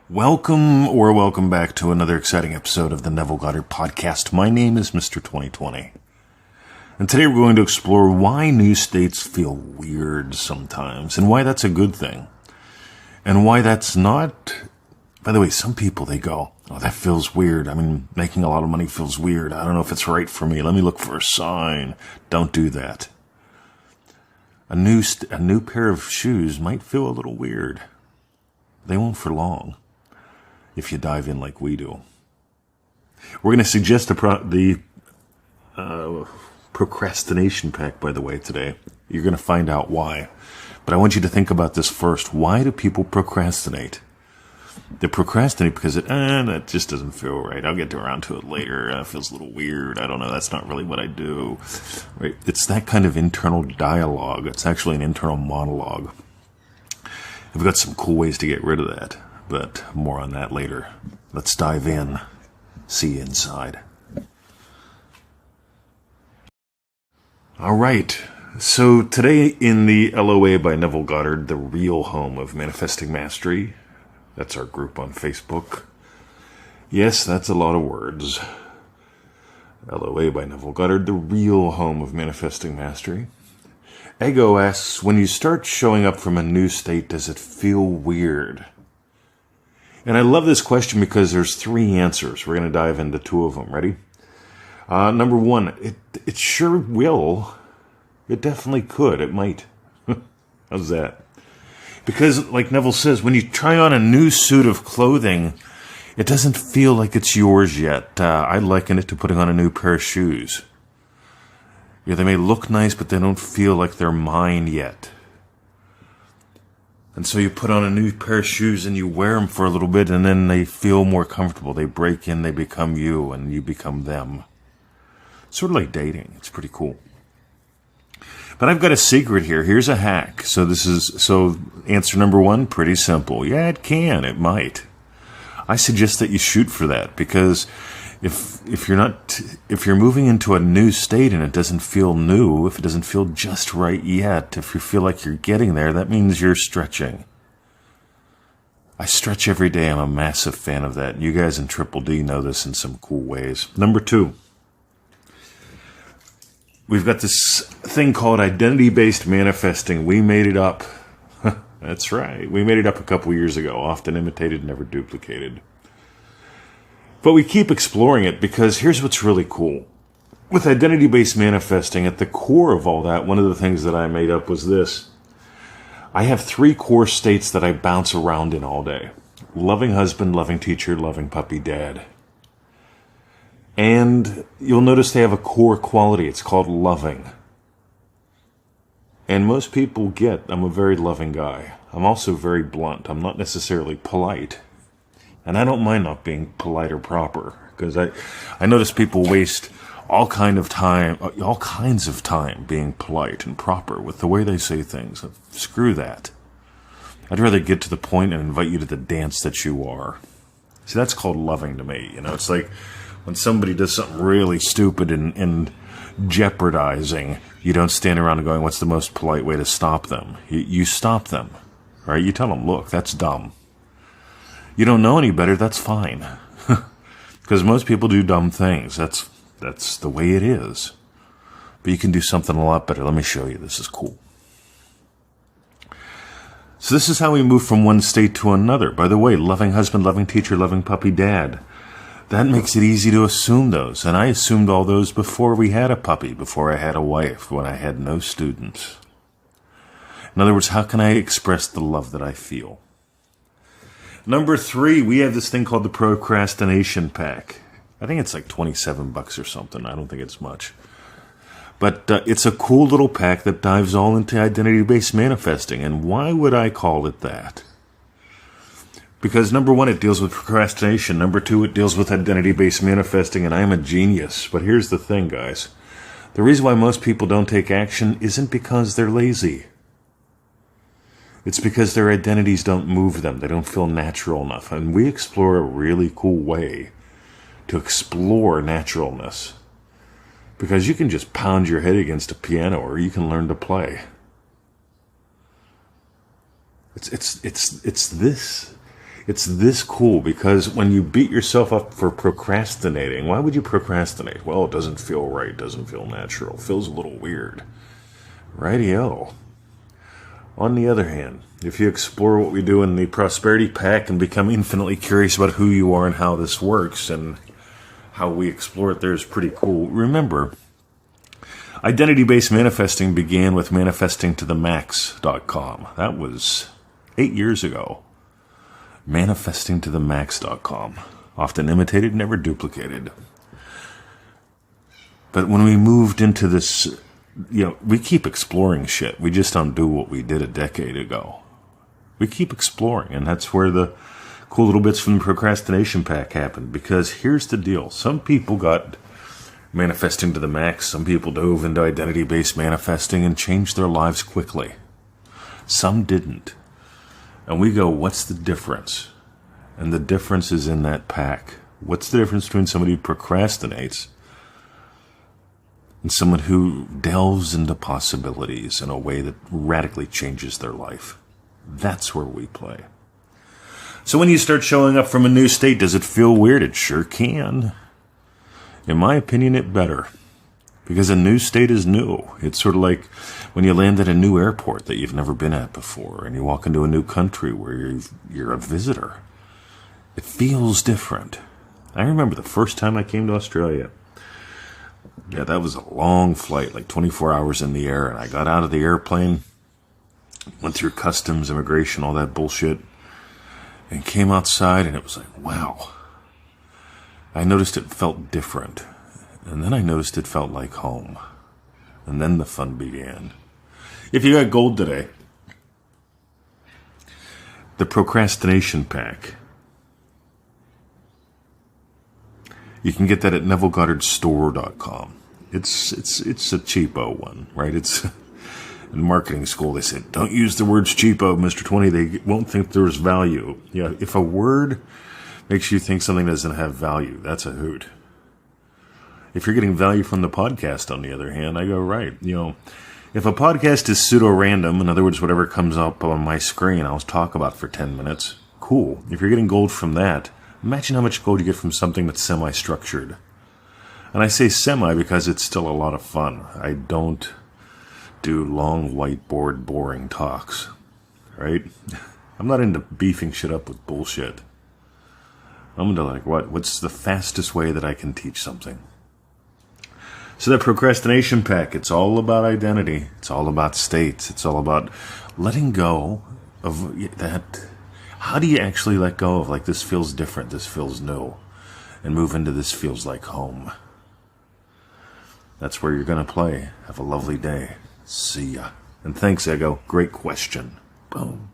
Welcome back to another exciting episode of the Neville Goddard podcast. My name is Mr. 2020. And today we're going to explore why new states feel weird sometimes and why that's a good thing. And why that's not. By the way, some people, they go, oh, that feels weird. I mean, making a lot of money feels weird. I don't know if it's right for me. Let me look for a sign. Don't do that. A new pair of shoes might feel a little weird. They won't for long. If you dive in like we do. We're going to suggest the procrastination pack, by the way, today. You're going to find out why. But I want you to think about this first. Why do people procrastinate? They procrastinate because that just doesn't feel right. I'll get around to it later. It feels a little weird. I don't know. That's not really what I do. Right? It's that kind of internal dialogue. It's actually an internal monologue. I've got some cool ways to get rid of that. But more on that later. Let's dive in. See you inside. All right. So today in the LOA by Neville Goddard, the real home of manifesting mastery. That's our group on Facebook. Yes, that's a lot of words. LOA by Neville Goddard, the real home of manifesting mastery. Ego asks, when you start showing up from a new state, does it feel weird? And I love this question because there's three answers. We're going to dive into two of them. Ready? Number one, it sure will. It definitely could. It might. How's that? Because, like Neville says, when you try on a new suit of clothing, it doesn't feel like it's yours yet. I liken it to putting on a new pair of shoes. Yeah, they may look nice, but they don't feel like they're mine yet. And so you put on a new pair of shoes and you wear them for a little bit and then they feel more comfortable. They break in, they become you, and you become them. Sort of like dating. It's pretty cool. But I've got a secret here. Here's a hack. So answer number one, pretty simple. Yeah, it can. It might. I suggest that you shoot for that because if you're moving into a new state and it doesn't feel new, if it doesn't feel just right yet, if you feel like you're getting there, that means you're stretching. I stretch every day. I'm a massive fan of that. You guys in Triple D know this in some cool ways. Number two, we've got this thing called identity-based manifesting. We made it up. That's right. We made it up a couple years ago. Often imitated, never duplicated. But we keep exploring it because here's what's really cool. With identity-based manifesting, at the core of all that, one of the things that I made up was this. I have three core states that I bounce around in all day. Loving husband, loving teacher, loving puppy dad. And you'll notice they have a core quality. It's called loving. And most people get, I'm a very loving guy. I'm also very blunt. I'm not necessarily polite. And I don't mind not being polite or proper, because I notice people waste all kinds of time being polite and proper with the way they say things. Screw that. I'd rather get to the point and invite you to the dance that you are. See, that's called loving to me. You know, it's like when somebody does something really stupid and jeopardizing, you don't stand around and going, what's the most polite way to stop them? You stop them, right? You tell them, look, that's dumb. You don't know any better, that's fine. Because most people do dumb things. That's the way it is. But you can do something a lot better. Let me show you. This is cool. So this is how we move from one state to another. By the way, loving husband, loving teacher, loving puppy dad. That makes it easy to assume those. And I assumed all those before we had a puppy, before I had a wife, when I had no students. In other words, how can I express the love that I feel? Number three, we have this thing called the procrastination pack. I think it's like $27 or something. I don't think it's much. But it's a cool little pack that dives all into identity-based manifesting. And why would I call it that? Because number one, it deals with procrastination. Number two, it deals with identity-based manifesting. And I'm a genius. But here's the thing, guys. The reason why most people don't take action isn't because they're lazy. It's because their identities don't move them. They don't feel natural enough. And we explore a really cool way to explore naturalness. Because you can just pound your head against a piano or you can learn to play. It's this. It's this cool because when you beat yourself up for procrastinating, why would you procrastinate? Well, it doesn't feel right, doesn't feel natural, feels a little weird. Rightio. On the other hand, if you explore what we do in the Prosperity Pack and become infinitely curious about who you are and how this works and how we explore it there is pretty cool. Remember, identity-based manifesting began with manifestingtothemax.com. That was 8 years ago. Manifestingtothemax.com. Often imitated, never duplicated. But when we moved into this, we keep exploring shit. We just don't do what we did a decade ago. We keep exploring, and that's where the cool little bits from the Procrastination Pack happened. Because here's the deal. Some people got manifesting to the max. Some people dove into identity-based manifesting and changed their lives quickly. Some didn't. And we go, what's the difference? And the difference is in that pack. What's the difference between somebody who procrastinates and someone who delves into possibilities in a way that radically changes their life? That's where we play. So when you start showing up from a new state, does it feel weird? It sure can. In my opinion, it better. Because a new state is new. It's sort of like when you land at a new airport that you've never been at before, and you walk into a new country where you're a visitor. It feels different. I remember the first time I came to Australia. Yeah, that was a long flight, like 24 hours in the air, and I got out of the airplane, went through customs, immigration, all that bullshit, and came outside, and it was like, wow. I noticed it felt different. And then I noticed it felt like home. And then the fun began. If you got gold today, the Procrastination Pack, you can get that at NevilleGoddardStore.com. It's a cheapo one, right? It's in marketing school they said, don't use the words cheapo, Mr. 20. They won't think there's value. If a word makes you think something doesn't have value, that's a hoot. If you're getting value from the podcast, on the other hand, I go, right. If a podcast is pseudo-random, in other words, whatever comes up on my screen, I'll talk about for 10 minutes. Cool. If you're getting gold from that, imagine how much gold you get from something that's semi-structured. And I say semi because it's still a lot of fun. I don't do long whiteboard boring talks, right? I'm not into beefing shit up with bullshit. I'm into what's the fastest way that I can teach something? So that Procrastination Pack, it's all about identity. It's all about states. It's all about letting go of that. How do you actually let go of, this feels different, this feels new, and move into this feels like home? That's where you're going to play. Have a lovely day. See ya. And thanks, Ego. Great question. Boom.